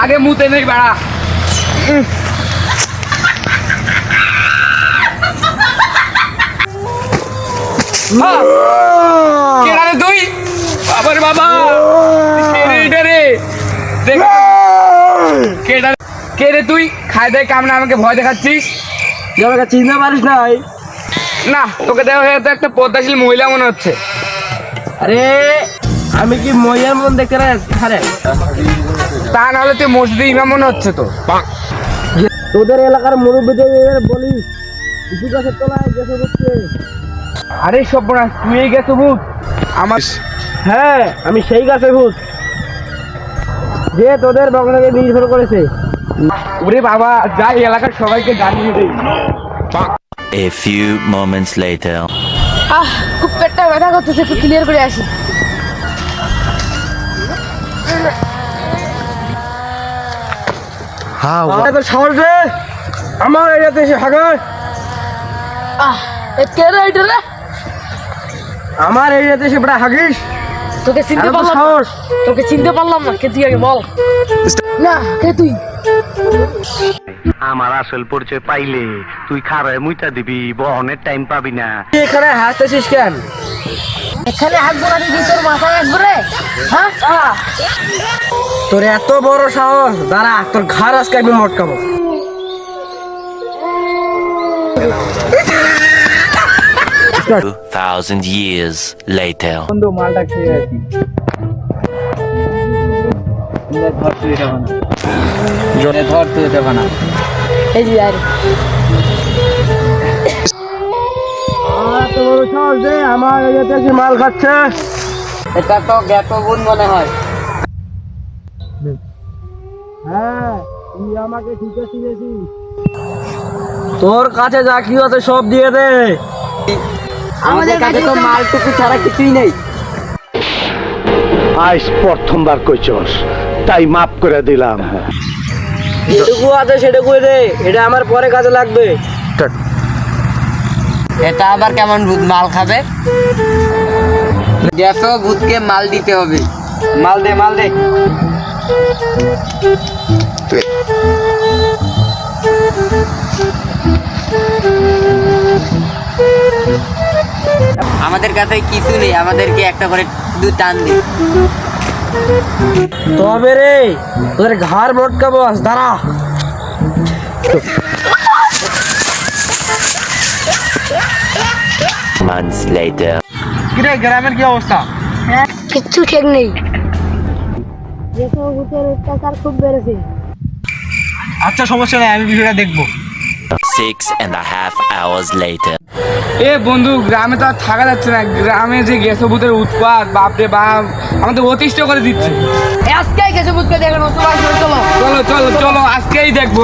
আগে মুতে নেই বাড়া। তুই বাবার বাবা কে রে তুই? খাই দেয় কামনা আমাকে ভয় দেখাচ্ছিস? আমাকে চিনতে পারিস নাই? না, তোকে দেখা তো একটা পদ্মাশীল মহিলা মনে হচ্ছে। আরে আমি কি মহিলার মন দেখতে পারে? তা নাহলে তুই মসজিদে ইমাম মনে হচ্ছে তো। তোদের এলাকার মুরব্বীদের বলিস কিছু গাছের তলায় গেছে বসছে। আরে সর্বনাশ, তুই এই গেছো ভূত? আমার হ্যাঁ, আমি সেই গাছে ভূত যে তোদের বগনাকে নির্ভর করেছে। ওরে বাবা, যাই এলাকার সবাইকে জানিয়ে দেই। A few moments later. খুব পেটটা ব্যথা করতেছে, একটু ক্লিয়ার করে আসি। তো সাহস রে আমার এরিয়াতে এসে হাগায়। কে রে এটা রে? আমার এরিয়াতে এসে বড় হাগিস? তোকে চিনতে এত পারলাম না। সাহস? তোকে চিনতে পারলাম না, কে তুই আগে বল। না, কে তুই? আমার আসল পরিচয় পাইলে তুই খারায় মুইতা দিবি, বহনের টাইম পাবি না। তুই এখানে হাসতেছিস কেন? এখানে হাঁকবো না দিদি, তোর মাথায় হাঁকবো রে। হ্যাঁ, তোর এত বড় সাহস, দাঁড়া তোর ঘাড় আজকে আমি মটকাবো। 2000 years later. বন্ধু মালটা খেয়ে আছি। ধর তুই এটা বানা, ধর তুই এটা বানা। এই যে আর এত বড় সাহস রে আমার এরিয়াতে এসে মাল খাচ্ছে। এটা তো গ্যাতো বোন মনে হয়। হ্যাঁ, তুই আমাকে ঠিক চিনেছিস। তোর কাছে যা কি আছে সব দিয়ে দে। আমাদের কাছে তো মালটুকু ছাড়া কিছুই নেই। আজ প্রথমবার কইছস, তাই মাফ করে দিলাম। যেটুকু আছে সেটুকু দে, এটা আমার পরে কাজে লাগবে। এটা আবার কেমন ভূত মাল খাবে? গ্যাসও ভূতকে মাল দিতে হবে। মাল দে, মাল দে। আমাদের কাছে কিছু নেই, আমাদেরকে একটা করে শুধু টান দে। তবে রে তোদের ঘাড় মটকাবো, আজ দাঁড়া। Months later. কিরে গ্রামের কি অবস্থা? কিচ্ছু ঠিক নেই। ভূতের অত্যাচার খুব বেড়েছে। আচ্ছা সমস্যা নেই, আমি ভিডিওটা দেখবো। 6.5 hours later. এ বন্ধু, গ্রামে তো আর থাকা যাচ্ছে না। গ্রামে যে গ্যাসো ভূতের উৎপাত, বাপরে বাপ, আমাদের অতিষ্ঠ করে দিচ্ছে। আজকেই গেছে ভূতকে দেখানো, চলো চলো চলো চলো, আজকেই দেখবো।